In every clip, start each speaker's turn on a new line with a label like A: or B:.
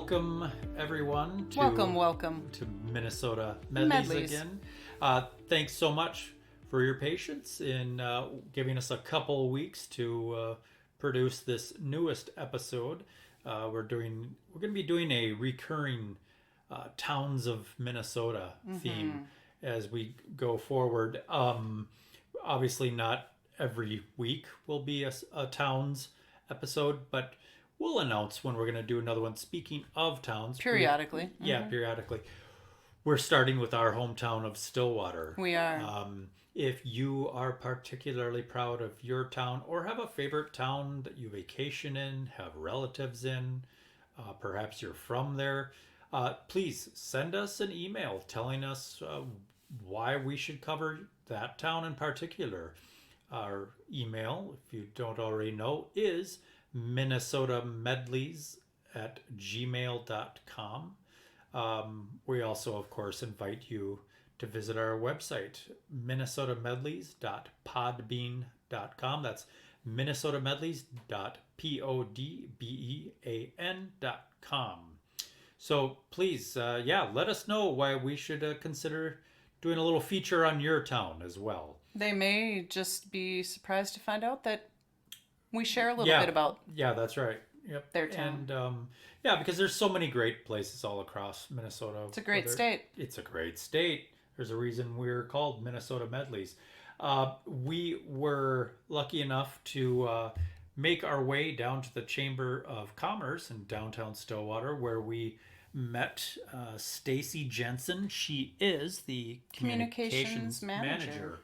A: welcome everyone to
B: welcome
A: to Minnesota Medleys again. Thanks so much for your patience in giving us a couple weeks to produce this newest episode. We're going to be doing a recurring towns of Minnesota theme as we go forward. Obviously, not every week will be a towns episode, but we'll announce when we're going to do another one. Speaking of towns,
B: periodically.
A: Periodically. We're starting with our hometown of Stillwater.
B: We are.
A: If you are particularly proud of your town or have a favorite town that you vacation in, have relatives in, perhaps you're from there, please send us an email telling us why we should cover that town in particular. Our email, if you don't already know, is minnesotamedleys@gmail.com. We also, of course, invite you to visit our website, minnesotamedleys.podbean.com. That's minnesotamedleys.podbean.com. So please, let us know why we should consider doing a little feature on your town as well.
B: They may just be surprised to find out that we share a little bit about
A: that's right. Yep.
B: Their town.
A: And because there's so many great places all across Minnesota.
B: It's a great state.
A: It's a great state. There's a reason we're called Minnesota Medleys. We were lucky enough to make our way down to the Chamber of Commerce in downtown Stillwater, where we met Stacy Jensen. She is the communications manager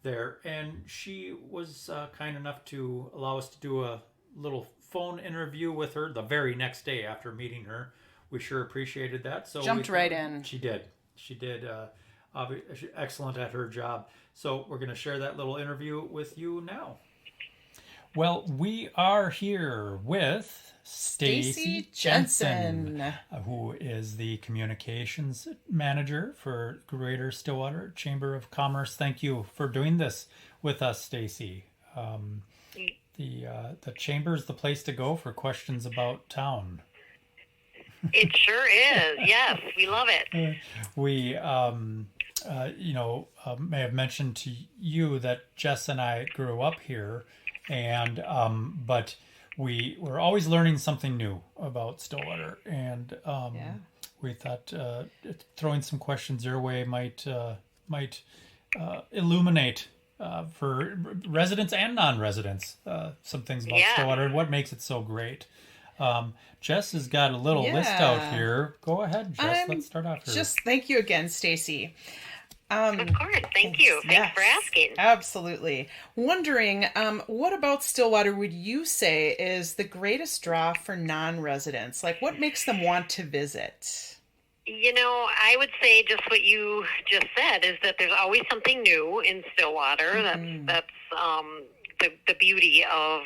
A: there, and she was kind enough to allow us to do a little phone interview with her the very next day after meeting her. We sure appreciated that. So
B: jumped right in.
A: She did excellent at her job. So we're going to share that little interview with you now. Well, we are here with Stacy Jensen, who is the communications manager for Greater Stillwater Chamber of Commerce. Thank you for doing this with us, Stacy. The chamber is the place to go for questions about town.
C: It sure is. Yes, we love it.
A: We may have mentioned to you that Jess and I grew up here, and but we were always learning something new about Stillwater, and we thought throwing some questions your way might illuminate for residents and non-residents some things about Stillwater and what makes it so great. Jess has got a little list out here. Go ahead, Jess. Let's start off here.
D: Just thank you again, Stacy.
C: Of course. Thank you. Thanks for asking.
D: Absolutely. Wondering, what about Stillwater would you say is the greatest draw for non-residents? Like, what makes them want to visit?
C: I would say just what you just said is that there's always something new in Stillwater. That's the beauty of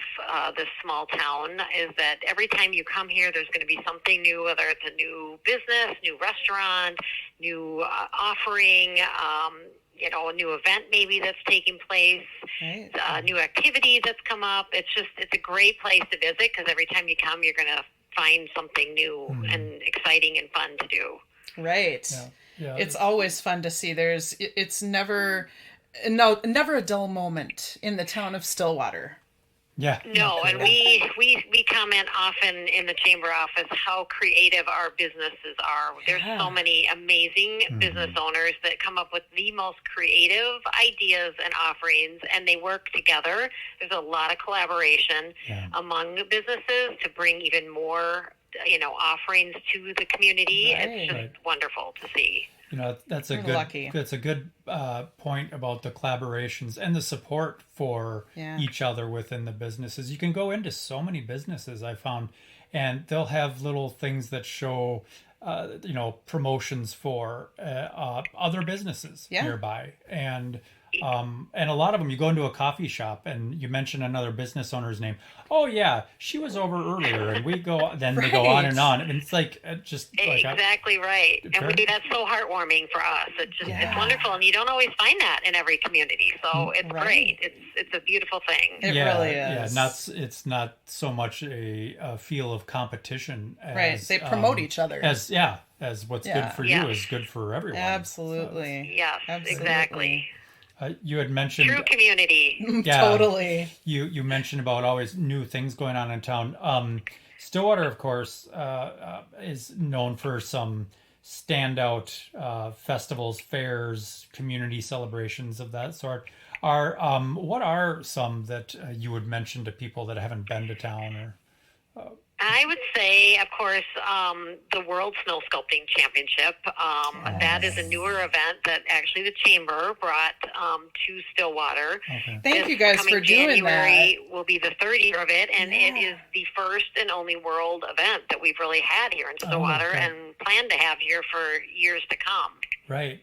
C: this small town is that every time you come here, there's going to be something new, whether it's a new business, new restaurant, new offering, a new event maybe that's taking place, new activity that's come up. It's a great place to visit because every time you come, you're going to find something new and exciting and fun to do.
D: Right. Yeah. It's always fun to see. It's never a dull moment in the town of Stillwater.
A: Yeah.
C: No, and we comment often in the chamber office how creative our businesses are. There's so many amazing business owners that come up with the most creative ideas and offerings, and they work together. There's a lot of collaboration among the businesses to bring even more, offerings to the community. Right. It's just wonderful to see.
A: That's a good point about the collaborations and the support for each other within the businesses. You can go into so many businesses, I found, and they'll have little things that show, promotions for other businesses nearby. And And a lot of them, you go into a coffee shop and you mention another business owner's name. Oh yeah, she was over earlier, and we go. Then they go on
D: Right.
A: and on, and it's like just like
C: Exactly right. And
A: Fair.
C: that's so heartwarming for us. It's just
D: Yeah.
C: it's wonderful, and you don't always find that in every community. So it's
D: Right.
C: great. It's a beautiful thing.
D: It
A: yeah,
D: really
A: yeah.
D: is.
A: It's not so much a feel of competition as
D: Right. They promote each other.
A: as what's
D: Yeah.
A: good for
C: Yeah.
A: you is good for everyone.
D: Absolutely.
C: Yes,
D: Absolutely.
C: exactly.
A: You had mentioned
C: True community.
A: Yeah.
D: Totally.
A: you mentioned about always new things going on in town. Stillwater, of course, is known for some standout festivals, fairs, community celebrations of that sort. Are what are some that you would mention to people that haven't been to town? Or
C: I would say, of course, the World Snow Sculpting Championship. That is a newer event that actually the Chamber brought to Stillwater.
A: okay,
D: Thank
C: This
D: you guys
C: coming
D: for doing
C: January will be the third year of it, and it
D: Yeah.
C: is the first and only world event that we've really had here in Stillwater,
A: okay.
C: and plan to have here for years to come.
A: right.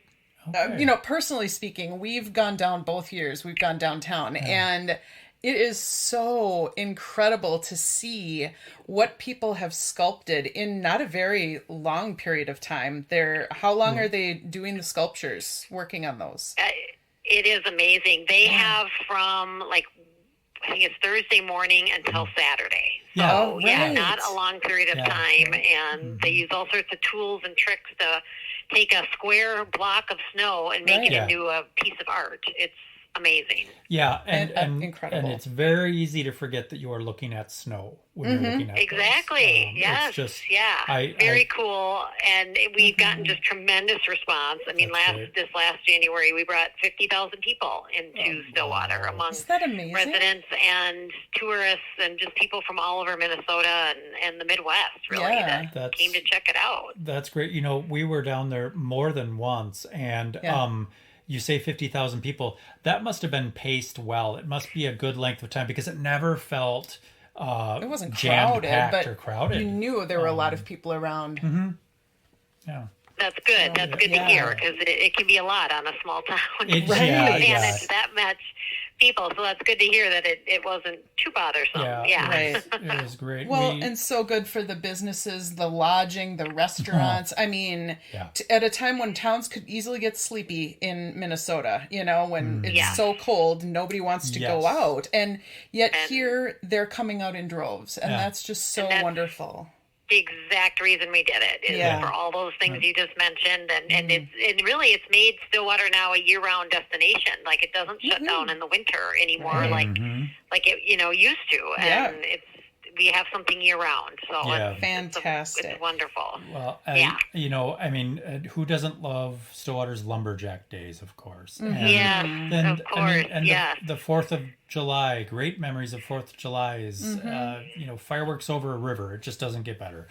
A: Okay.
D: Personally speaking, we've gone down both years. We've gone downtown, and it is so incredible to see what people have sculpted in not a very long period of time. How long are they doing the sculptures, working on those?
C: It is amazing. They have from I think it's Thursday morning until Saturday.
A: Yeah.
C: So,
D: Oh,
C: yeah,
D: right.
C: not a long period of
A: Yeah.
C: time. And they use all sorts of tools and tricks to take a square block of snow and make
D: Right.
C: it
A: Yeah.
C: into a piece of art. It's amazing.
A: Yeah,
D: And incredible.
A: and it's very easy to forget that you are looking at snow when you're looking at those.
C: Exactly. Yes.
A: It's just
C: yeah.
A: I-
C: Very
A: I-
C: cool. And we've gotten just tremendous response. I mean,
A: That's great.
C: this last January, we brought 50,000 people into Stillwater
A: wow.
C: among
D: Is that amazing?
C: residents and tourists and just people from all over Minnesota and the Midwest, really,
D: Yeah.
C: that
A: That's-
C: came to check it out.
A: That's great. You know, we were down there more than once, and
D: Yeah.
A: you say 50,000 people. That must have been paced well. It must be a good length of time because it never felt
D: It wasn't
A: jam
D: crowded,
A: packed
D: but
A: or crowded.
D: you knew there were a lot of people around.
A: Yeah.
C: That's good. That's good
D: Yeah.
C: to hear because it can be a lot on a small town.
A: It-
D: Right.
A: yeah,
C: to
A: yeah.
C: manage that much people. So that's good to hear that it wasn't too bothersome. Yeah.
D: Right.
A: It was great.
D: Well,
A: We-
D: and so good for the businesses, the lodging, the restaurants. I mean,
A: Yeah.
D: at a time when towns could easily get sleepy in Minnesota, when it's
C: Yeah.
D: so cold, nobody wants to go
A: Yes.
D: out. And yet
C: And-
D: here, they're coming out in droves. And
A: Yeah.
D: that's just so
C: And that's-
D: wonderful.
C: The exact reason we did it is
D: Yeah.
C: for all those things you just mentioned, and it's made Stillwater now a year-round destination. Like it doesn't shut down in the winter anymore,
A: Mhm.
C: like it used to,
D: Yeah.
C: and we have something year-round. So
A: Yeah.
C: it's
D: Fantastic.
C: wonderful.
A: Well,
C: Yeah.
A: I mean, who doesn't love Stillwater's Lumberjack Days, of course? And
C: Yeah,
A: then,
C: of course.
A: and
C: Yes.
A: the 4th of July, great memories of 4th of July is, fireworks over a river. It just doesn't get better.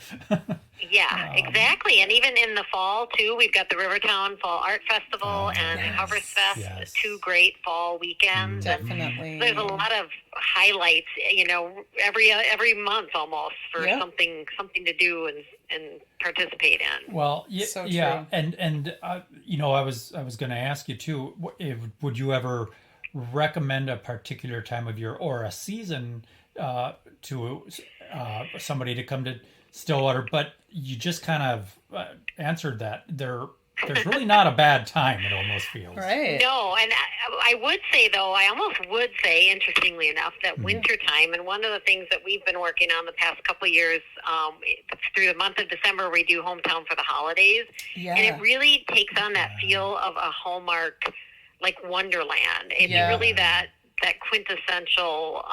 C: Yeah, exactly. And even in the fall too, we've got the Rivertown Fall Art Festival and
D: yes.
C: Harvest Fest,
A: Yes.
C: 2 great fall weekends. And
D: Definitely.
C: there's a lot of highlights, every month almost for
D: Yeah.
C: something to do and participate in.
A: Well,
D: So
A: yeah,
D: true.
A: and I was going to ask you too. Would you ever recommend a particular time of year or a season to somebody to come to Stillwater? But you just kind of answered that there's really not a bad time. It almost feels
D: Right.
C: No, and I would say though, I almost would say, interestingly enough, that winter time, and one of the things that we've been working on the past couple of years, through the month of December, we do Hometown for the Holidays,
D: Yeah.
C: and it really takes on that feel of a Hallmark, like Wonderland. It's
D: Yeah.
C: really that quintessential,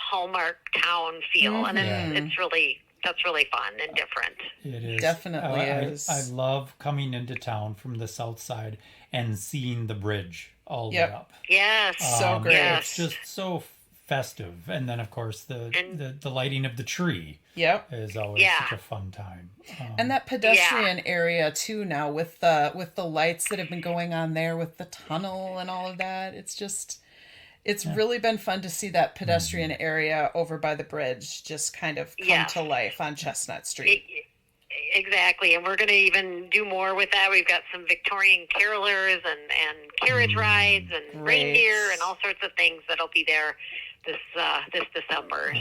C: Hallmark town feel, and that's really fun and different.
A: It is.
D: Definitely is.
A: I love coming into town from the south side and seeing the bridge all
D: Yep.
A: lit up.
C: Yes,
D: So great.
A: It's just so festive. And then, of course, the lighting of the tree
D: Yep.
A: is always
C: Yeah.
A: such a fun time.
D: And that pedestrian area too now with the lights that have been going on there with the tunnel and all of that. It's really been fun to see that pedestrian area over by the bridge just kind of come
C: Yeah.
D: to life on Chestnut Street.
C: Exactly, and we're going to even do more with that. We've got some Victorian carolers and carriage rides and
D: Great.
C: reindeer and all sorts of things that'll be there this December.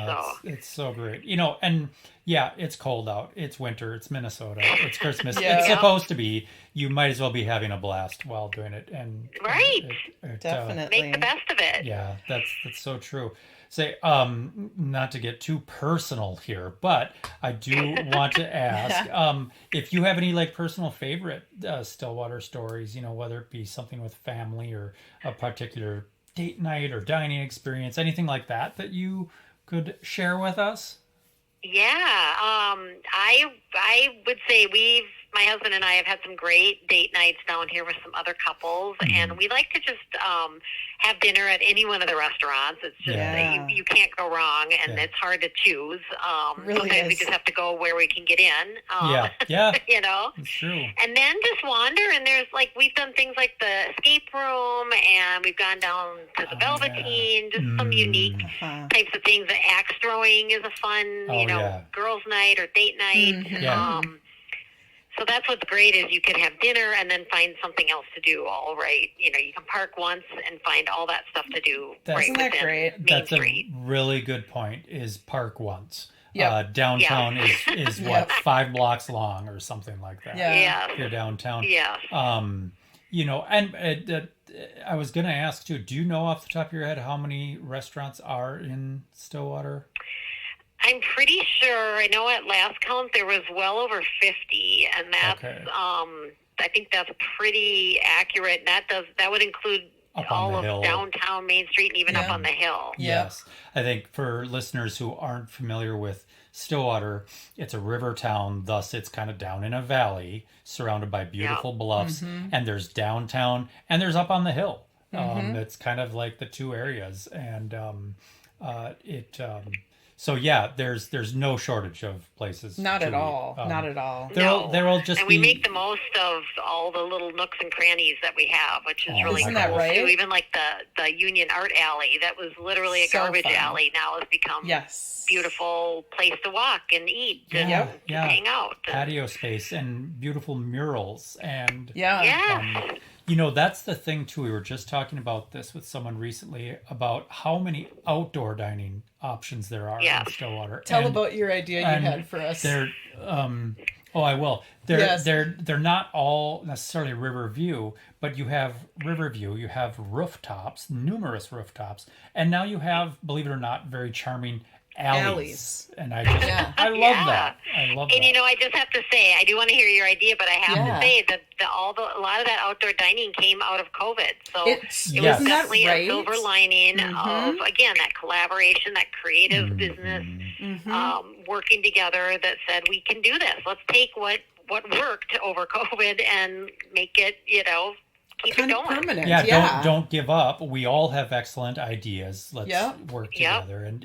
A: It's so great. And yeah, it's cold out. It's winter. It's Minnesota. It's Christmas.
D: Yeah.
A: It's supposed to be. You might as well be having a blast while doing it. And
C: Right.
D: Definitely.
C: Make the best of it.
A: Yeah, that's so true. Say, not to get too personal here, but I do want to ask if you have any like personal favorite Stillwater stories. Whether it be something with family or a particular date night or dining experience, anything like that you could share with us.
C: Yeah, I would say my husband and I have had some great date nights down here with some other couples, and we like to just have dinner at any one of the restaurants. It's just that you can't go wrong, and it's hard to choose.
D: Really
C: sometimes we
D: is.
C: just have to go where we can get in.
A: Yeah,
C: It's
A: true.
C: And then just wander, and there's we've done things like the escape room, and we've gone down to the Velveteen, just some unique types of things. The axe throwing is a fun, girls' night or date night.
A: Yeah.
C: So that's what's great is you can have dinner and then find something else to do. All right, you can park once and find all that stuff to do.
D: Isn't that
C: within
D: great?
C: Main
A: That's
C: Street.
A: a really good point. Is park once.
D: Yep.
A: Downtown is what 5 blocks long or something like that.
D: Yeah.
C: Yes.
A: If you're downtown.
C: Yes.
A: And I was going to ask too. Do you know off the top of your head how many restaurants are in Stillwater?
C: I'm pretty sure. I know at last count there was well over 50, and that's I think that's pretty accurate. And that would include
A: Up on
C: all
A: the
C: of
A: hill.
C: downtown Main Street and even up on the hill.
D: Yeah.
A: Yes. I think for listeners who aren't familiar with Stillwater, it's a river town, thus it's kind of down in a valley surrounded by beautiful bluffs, and there's downtown and there's up on the hill. It's kind of like the two areas, and so yeah, there's no shortage of places.
D: Not
A: to
D: at
A: eat.
D: all. Not at all.
A: There'll just
C: and we make the most of all the little nooks and crannies that we have, which is really
D: Isn't
C: cool
D: that right?
C: too. Even like the Union Art Alley, that was literally a
D: So
C: garbage
D: fun.
C: alley, now has become
D: Yes.
C: beautiful place to walk and eat and
A: yeah.
C: hang out.
A: patio space and beautiful murals and
D: Yeah.
C: Yes.
A: that's the thing too. We were just talking about this with someone recently about how many outdoor dining options there are in Stillwater.
D: Tell
A: And-
D: about your idea you
A: and
D: had for us.
A: They're I will.
D: Yes.
A: They're not all necessarily Riverview, but you have Riverview, you have rooftops, numerous rooftops, and now you have, believe it or not, very charming alleys. And I love that. I love
C: And
A: that.
C: I just have to say, I do want to hear your idea, but I have
D: Yeah.
C: to say that a lot of that outdoor dining came out of COVID. So
A: Yes.
C: it was
D: Isn't that
C: definitely
D: right?
C: a silver lining of, again, that collaboration, that creative business working together that said, we can do this. Let's take what worked over COVID and make it, keep
D: kind
C: it
D: of
C: going.
D: permanent.
A: Yeah, don't give up. We all have excellent ideas. Let's
D: Yep.
A: work
C: Yep.
A: together. And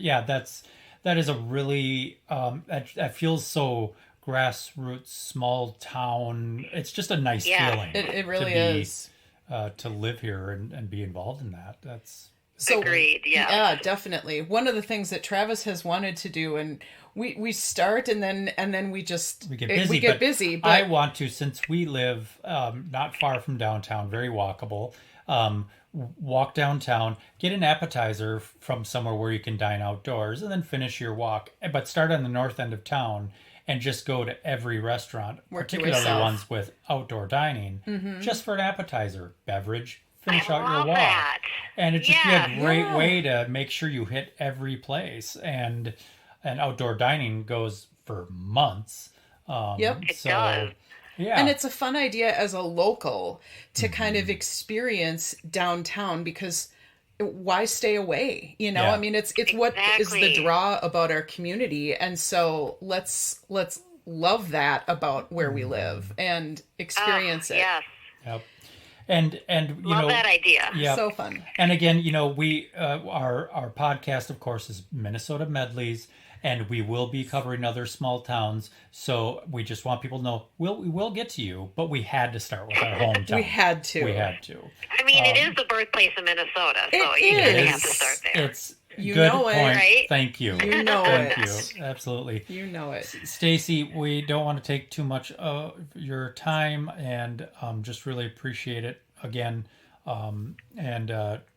A: that is a really that feels so grassroots, small town. It's just a nice feeling.
D: It really
A: to be,
D: is.
A: To live here and be involved in that. That's
D: So,
C: Agreed, yeah.
D: Yeah, definitely. One of the things that Travis has wanted to do, and we start and then we
A: get busy.
D: We get
A: but
D: busy. But
A: I want to, since we live not far from downtown, very walkable. Walk downtown, get an appetizer from somewhere where you can dine outdoors, and then finish your walk. But start on the north end of town and just go to every restaurant,
D: Work your way
A: particularly
D: south.
A: ones with outdoor dining, just for an appetizer, beverage, finish out your
C: love
A: walk.
C: that.
A: And it's just be
C: Yeah.
A: a great way to make sure you hit every place. And outdoor dining goes for months.
D: Yep.
C: It does.
A: Yeah.
D: And it's a fun idea as a local to kind of experience downtown, because why stay away?
A: Yeah.
D: I mean, it's what is the
C: Exactly.
D: draw about our community. And so let's love that about where we live and experience it.
C: Yes.
A: Yep. And
C: Love that idea.
A: Yeah.
D: So fun.
A: And again, we our podcast, of course, is Minnesota Medleys, and we will be covering other small towns. So we just want people to know we will get to you, but we had to start with our hometown.
D: We had to.
A: We had to.
C: I mean, it is the birthplace of Minnesota, so
D: It
C: you
D: is.
C: really have to start there.
D: You
A: Good
D: know it.
A: point.
C: Right?
A: Thank you.
D: You know
A: Thank
D: it.
A: you. Absolutely.
D: You know it.
A: Stacy, we don't want to take too much of your time, and just really appreciate it again. And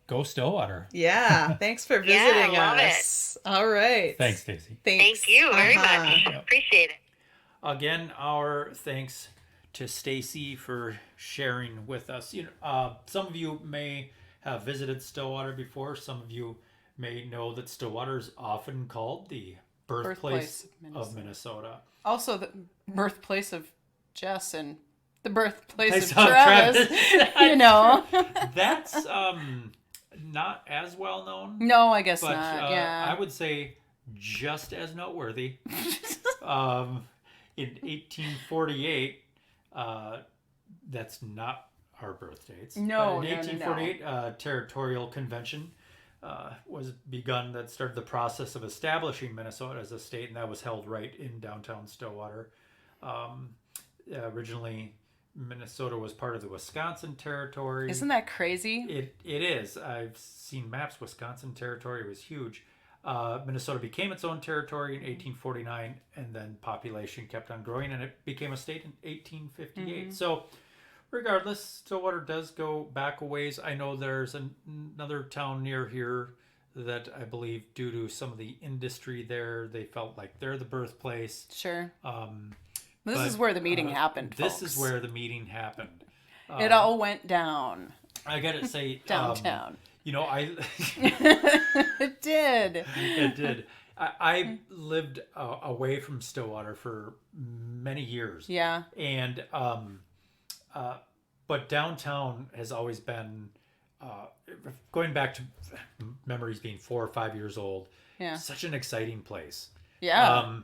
A: go Stillwater.
D: Yeah. Thanks for
C: Yeah,
D: visiting
C: love it.
D: us. All right.
A: Thanks, Stacy.
D: Thanks.
C: Thank you very much.
A: Yep.
C: Appreciate it.
A: Again, our thanks to Stacy for sharing with us. Some of you may have visited Stillwater before. Some of you may know that Stillwater is often called the birthplace of Minnesota.
B: Also, the birthplace of Jess and the birthplace
A: Place
B: of
A: of
B: Travis.
A: Travis.
B: You know.
A: That's not as well known,
B: No, I guess
A: but
B: not. Yeah.
A: I would say just as noteworthy. In 1848, that's not our birth dates.
B: No,
A: but in
B: no, no,
A: 1848, territorial convention was begun that started the process of establishing Minnesota as a state, and that was held right in downtown Stillwater. Originally, Minnesota was part of the Wisconsin territory.
B: Isn't that crazy?
A: It is. I've seen maps. Wisconsin territory was huge. Minnesota became its own territory in 1849, and then population kept on growing, and it became a state in 1858. So, regardless, Stillwater does go back a ways. I know there's another town near here that I believe, due to some of the industry there, they felt like they're the birthplace.
B: Sure. This
A: But,
B: is where the meeting happened,
A: This
B: folks.
A: is where the meeting happened.
B: It all went down
A: I gotta say,
B: downtown.
A: I
B: It did.
A: it did. I lived away from Stillwater for many years.
B: Yeah.
A: And but downtown has always been going back to memories being 4 or 5 years old.
B: Yeah.
A: Such an exciting place.
B: Yeah.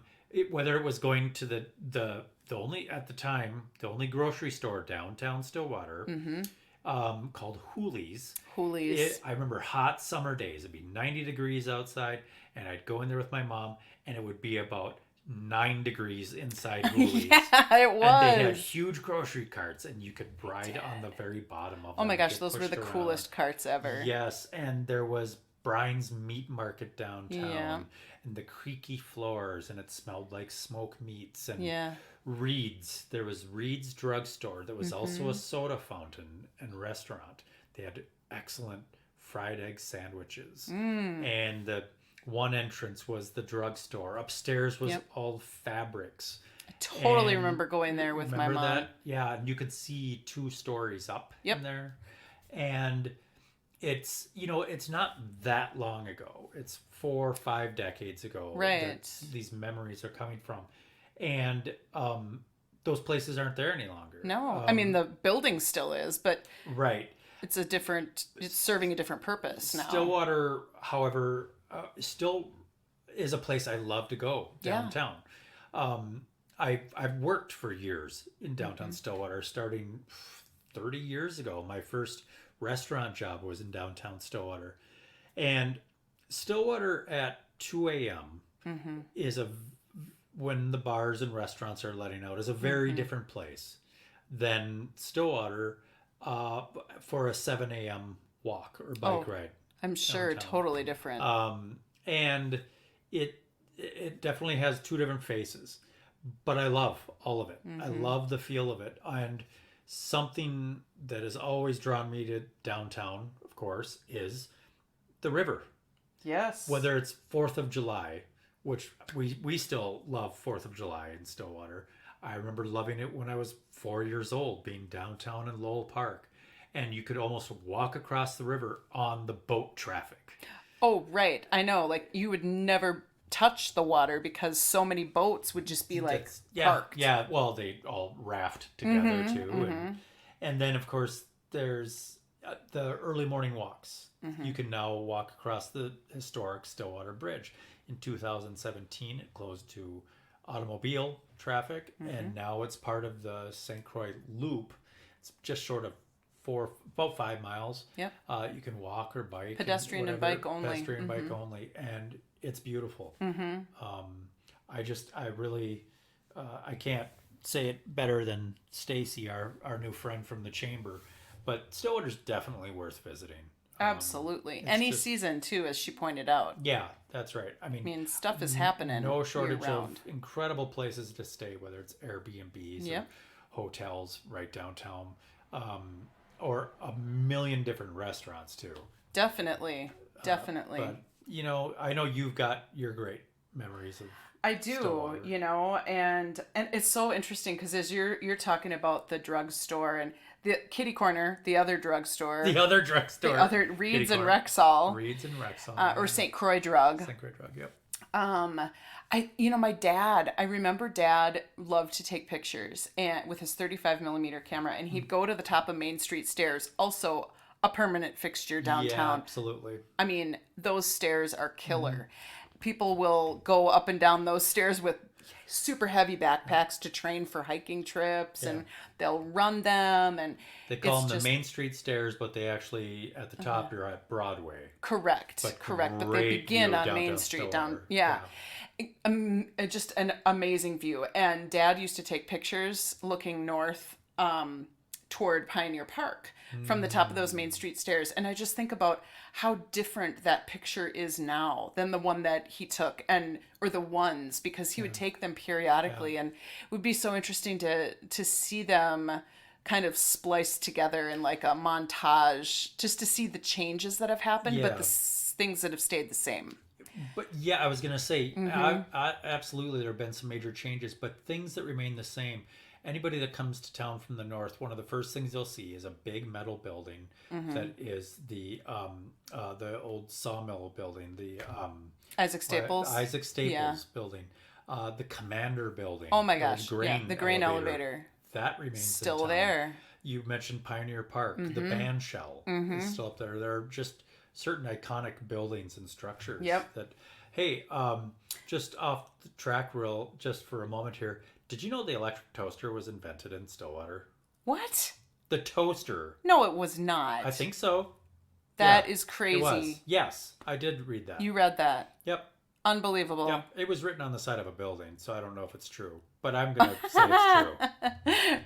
A: Whether it was going to the only at the time the only grocery store downtown Stillwater, called Hooley's.
B: Hoolies.
A: I remember hot summer days. It'd be 90 degrees outside, and I'd go in there with my mom, and it would be about 9 degrees inside Hooley's.
B: Yeah, it was.
A: And they had huge grocery carts, and you could ride on the very bottom of them.
B: Oh my gosh,
A: get
B: those were
A: pushed
B: the
A: around.
B: coolest carts ever.
A: Yes, and there was Brian's Meat Market downtown,
B: Yeah.
A: and the creaky floors, and it smelled like smoked meats, and
B: Yeah.
A: Reed's. There was Reed's Drugstore. There was also
B: Mm-hmm.
A: a soda fountain and restaurant. They had excellent fried egg sandwiches. And the one entrance was the drugstore. Upstairs was
B: Yep.
A: all fabrics.
B: Totally
A: And
B: remember going there with my
A: remember
B: mom.
A: that? Yeah, and you could see 2 stories up
B: Yep.
A: in there. And it's it's not that long ago. It's 4 or 5 decades ago
B: Right.
A: that these memories are coming from. And those places aren't there any longer.
B: No, I mean the building still is, but
A: Right.
B: it's serving a different purpose now.
A: Stillwater, however, still is a place I love to go
B: Yeah.
A: downtown. I've worked for years in downtown Stillwater, starting 30 years ago. My first restaurant job was in downtown Stillwater, and Stillwater at 2 a.m. is when the bars and restaurants are letting out, is a very different place than Stillwater for a 7 a.m. walk or bike ride.
B: I'm sure
A: downtown.
B: totally different.
A: And it definitely has 2 different faces, but I love all of it. I love the feel of it. And something that has always drawn me to downtown, of course, is the river.
B: Yes.
A: Whether it's 4th of July, which we still love 4th of July in Stillwater. I remember loving it when I was 4 years old, being downtown in Lowell Park. And you could almost walk across the river on the boat traffic.
B: Oh, right. I know. Like you would never touch the water because so many boats would just be like parked.
A: Yeah. Well, they all raft together too, and then of course there's the early morning walks. You can now walk across the historic Stillwater Bridge. In 2017, it closed to automobile traffic, and now it's part of the St. Croix Loop. It's just short of about 5 miles.
B: Yep.
A: You can walk or bike.
B: Pedestrian and bike only.
A: Pedestrian bike only, and it's beautiful. I really, I can't say it better than Stacy, our new friend from the chamber. But Stillwater's definitely worth visiting.
B: Absolutely.
A: It's
B: Any
A: just-
B: season too, as she pointed out.
A: Yeah, that's right. I
B: I
A: mean,
B: mean, stuff is happening.
A: no shortage of
B: year-round.
A: incredible places to stay, whether it's Airbnbs
B: Yep.
A: or hotels right downtown, or a million different restaurants too.
B: Definitely. Definitely.
A: But you know, I know you've got your great memories of.
B: I do,
A: Stillwater.
B: you know, and it's so interesting because as you're talking about the drugstore and the kitty corner, the other drugstore,
A: The other drugstore.
B: the other Reed's
A: Kitty
B: and
A: corner.
B: Rexall,
A: Reed's and Rexall.
B: or St. Croix Drug.
A: St. Croix Drug, yep.
B: My dad, I remember dad loved to take pictures and with his 35 millimeter camera, and he'd go to the top of Main Street stairs, also a permanent fixture
A: Yeah,
B: downtown.
A: absolutely.
B: I mean, those stairs are killer. People will go up and down those stairs with super heavy backpacks to train for hiking trips, and they'll run them, and
A: They call
B: it's
A: them
B: just
A: the Main Street stairs, but they actually, at the top, you're at Broadway.
B: correct,
A: But
B: correct. But they
A: great
B: begin
A: view
B: on
A: down
B: Main
A: to
B: Street,
A: Stillwater.
B: just an amazing view. And dad used to take pictures looking north toward Pioneer Park from the top of those Main Street stairs. And I just think about how different that picture is now than the one that he took, or the ones, because he would take them periodically, and it would be so interesting to see them kind of spliced together in like a montage, just to see the changes that have happened, but
A: Yeah.
B: the things that have stayed the same.
A: But yeah, I was going to say, absolutely, there have been some major changes, but things that remain the same. Anybody that comes to town from the north, one of the first things you'll see is a big metal building that is the old sawmill building, the
B: Isaac Staples.
A: Isaac Staples
B: Yeah.
A: building, the Commander building.
B: Oh my
A: the
B: gosh, yeah, the grain elevator.
A: That remains
B: Still
A: in town.
B: there.
A: You mentioned Pioneer Park. The band shell is still up there. There are just certain iconic buildings and structures
B: Yep.
A: that, hey, just off the track just for a moment here. Did you know the electric toaster was invented in Stillwater?
B: What?
A: The toaster.
B: No, it was not.
A: I think so.
B: That
A: Yeah,
B: is crazy.
A: It was. Yes, I did read that.
B: You read that.
A: Yep.
B: Unbelievable.
A: Yep. It was written on the side of a building, so I don't know if it's true. But I'm going to say it's true.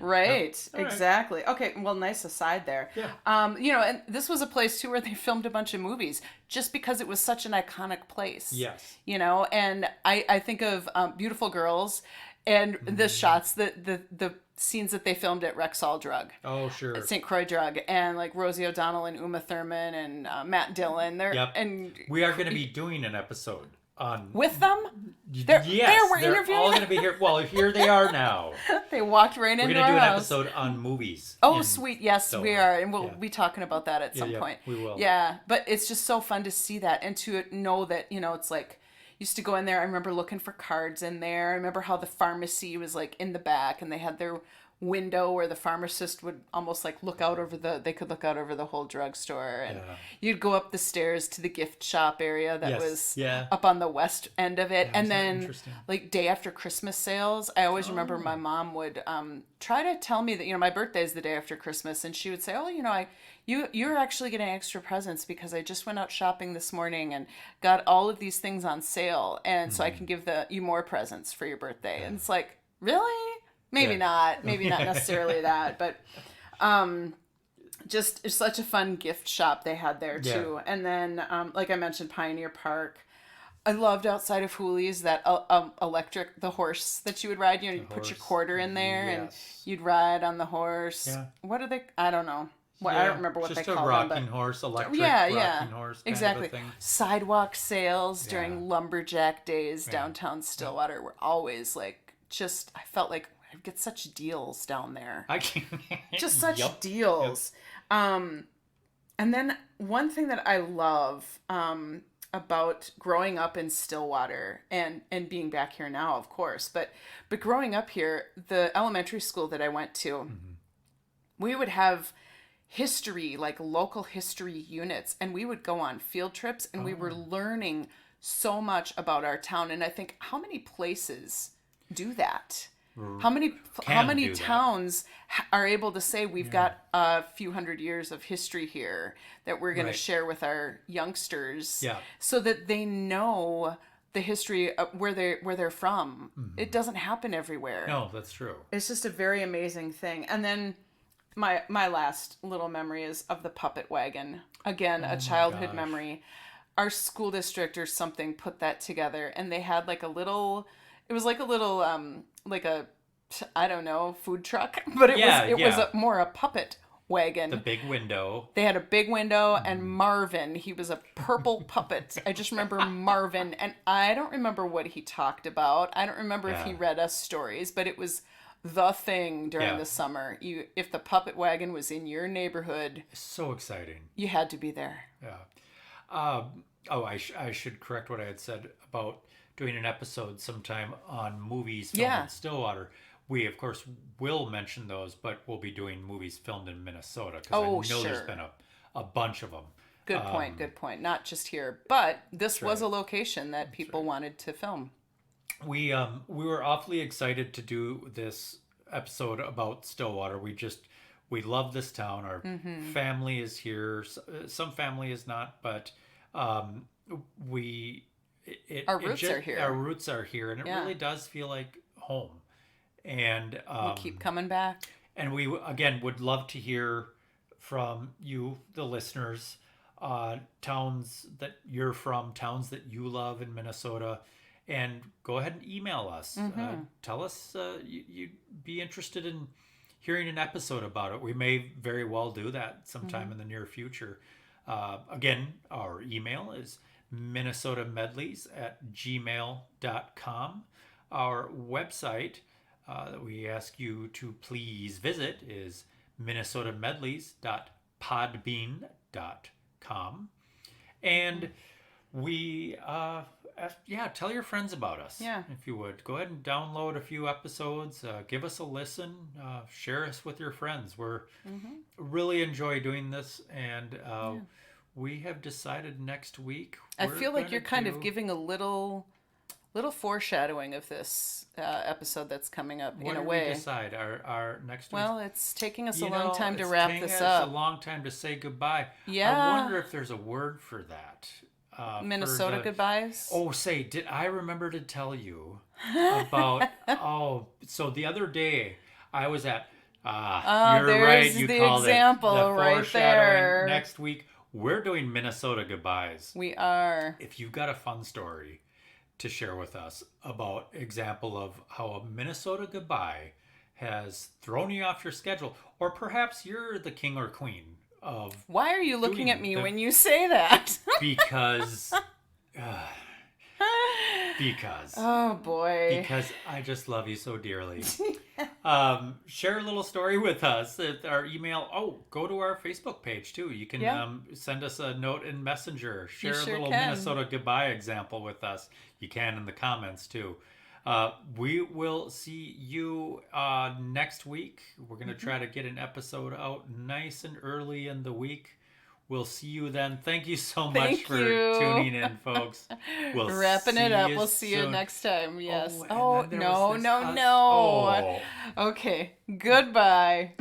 B: Right.
A: All right.
B: Exactly. Okay. Well, nice aside there.
A: Yeah.
B: And this was a place too where they filmed a bunch of movies just because it was such an iconic place.
A: Yes.
B: And I think of Beautiful Girls and the shots, the scenes that they filmed at Rexall Drug.
A: Oh, sure.
B: At St. Croix Drug, and like Rosie O'Donnell and Uma Thurman and Matt Dillon.
A: Yep.
B: And
A: We are going to be doing an episode on...
B: with them,
A: Yes,
B: we're
A: they're
B: interviewing
A: all
B: them?
A: going to be here. Well, here they are now.
B: they walked right
A: We're
B: into
A: going
B: our
A: to do an
B: house.
A: episode on movies.
B: Oh,
A: in
B: sweet. Yes, we
A: Stillwater.
B: are. And we'll
A: Yeah.
B: be talking about that at some
A: yeah,
B: point.
A: we will.
B: Yeah. But it's just so fun to see that and to know that, it's like, used to go in there. I remember looking for cards in there. I remember how the pharmacy was like in the back and they had their window where the pharmacist would almost like they could look out over the whole drugstore, and you'd go up the stairs to the gift shop area that
A: Yes,
B: was
A: yeah.
B: up on the west end of it. And
A: isn't that
B: then
A: interesting?
B: like day after Christmas sales, I always remember my mom would try to tell me that my birthday is the day after Christmas, and she would say, oh, you're actually getting extra presents because I just went out shopping this morning and got all of these things on sale, and so I can give you more presents for your birthday. And it's like, really? Maybe not necessarily that, but just it's such a fun gift shop they had there too.
A: Yeah.
B: And then like I mentioned, Pioneer Park. I loved outside of Hooley's that electric, the horse that you would ride. You'd put your
A: horse.
B: quarter in there and
A: Yes.
B: you'd ride on the horse.
A: Yeah.
B: What are they? I don't know. Well, I
A: Yeah,
B: don't remember what they
A: just
B: call
A: a
B: them.
A: rocking
B: But
A: horse, electric
B: yeah,
A: rocking horse kind
B: exactly.
A: of a thing.
B: Sidewalk sales
A: Yeah.
B: during lumberjack days
A: Yeah.
B: downtown Stillwater were always like I felt like I'd get such deals down there.
A: I can
B: Just such
A: Yep.
B: deals. And then one thing that I love about growing up in Stillwater and being back here now, of course, but growing up here, the elementary school that I went to, we would have history, like local history units, and we would go on field trips, and we were learning so much about our town. And I think, how many places do that? How many
A: do that.
B: towns are able to say we've got a few hundred years of history here that we're going
A: Right.
B: to share with our youngsters,
A: Yeah.
B: so that they know the history of where they're from. It doesn't happen everywhere.
A: No, that's true.
B: It's just a very amazing thing. And then my last little memory is of the puppet wagon. Again, a childhood
A: gosh.
B: memory. Our school district or something put that together, and they had like a little. It was like a little like a, I don't know, food truck, but it was more a puppet wagon.
A: The big window.
B: They had a big window, and Marvin, he was a purple puppet. I just remember Marvin, and I don't remember what he talked about. I don't remember if he read us stories, but it was the thing during the summer. If the puppet wagon was in your neighborhood,
A: So exciting.
B: you had to be there.
A: Yeah. I should correct what I had said about doing an episode sometime on movies filmed in Stillwater. We, of course, will mention those, but we'll be doing movies filmed in Minnesota because I know there's been a bunch of them.
B: Good point. Not just here, but this was a location that people wanted to film.
A: We were awfully excited to do this episode about Stillwater. We love this town. Our family is here. Some family is not, but our roots are here. Our roots are here, and it really does feel like home. And
B: we'll keep coming back.
A: And we again would love to hear from you, the listeners, towns that you're from, towns that you love in Minnesota, and go ahead and email us. Tell us you'd be interested in hearing an episode about it. We may very well do that sometime in the near future. Again, our email is minnesotamedleys@gmail.com. Our website that we ask you to please visit is minnesotamedleys.podbean.com. And we, tell your friends about us.
B: Yeah.
A: If you would. Go ahead and download a few episodes. Give us a listen. Share us with your friends. We're really enjoy doing this. And we have decided next week.
B: I feel like you're kind of giving a little foreshadowing of this episode that's coming up in a way.
A: What did we decide? Our next one?
B: Well, it's taking us a long time to wrap this up.
A: It's a long time to say goodbye.
B: Yeah.
A: I wonder if there's a word for that.
B: Minnesota goodbyes?
A: Oh, did I remember to tell you about... so the other day I was at... you're right, you called
B: example
A: it. The
B: right
A: foreshadowing.
B: there.
A: Next week, we're doing Minnesota goodbyes.
B: We are.
A: If you've got a fun story to share with us about example of how a Minnesota goodbye has thrown you off your schedule, or perhaps you're the king or queen of...
B: Why are you looking at me when you say that?
A: Because...
B: Oh, boy.
A: Because I just love you so dearly. Share a little story with us at our email. Go to our Facebook page, too. You can send us a note in Messenger. Share a little Minnesota goodbye example with us. You can in the comments, too. We will see you next week. We're going to try to get an episode out nice and early in the week. We'll see you then. Thank you so much for tuning in, folks. We'll
B: wrapping it up. We'll see you next time. Yes. No. Okay. Goodbye.